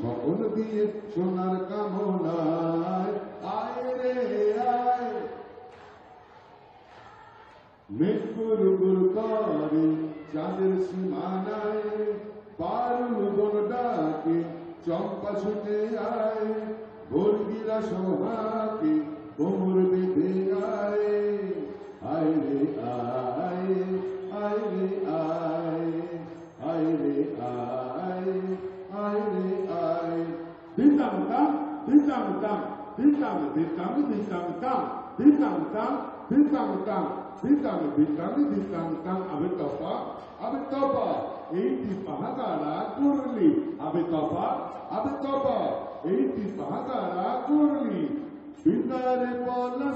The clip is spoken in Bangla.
সকল দিয়ে সোনার কামনায় আয় রে আয় মেঘ গুরু গুরু করে চাঁদের সীমানায় পারুল বন ডাকে চম্পা ছুটে আয় ভোরগিরা সোহাকে কোমর বেঁধে আয় আয় রে আয় আয় রে আয় আয় রে আয় আয় রে আয় দিতাম তাম দিতাম তাম দিতাম দিতাম দিতাম তাম দিতাম তাম দিতাম তাম দিতাম দিতাম দিতাম তাম আবে তপা এইটি পাহাগারা করলি আবে তপা এইটি পাহাগারা করলি বিনারে পলাশ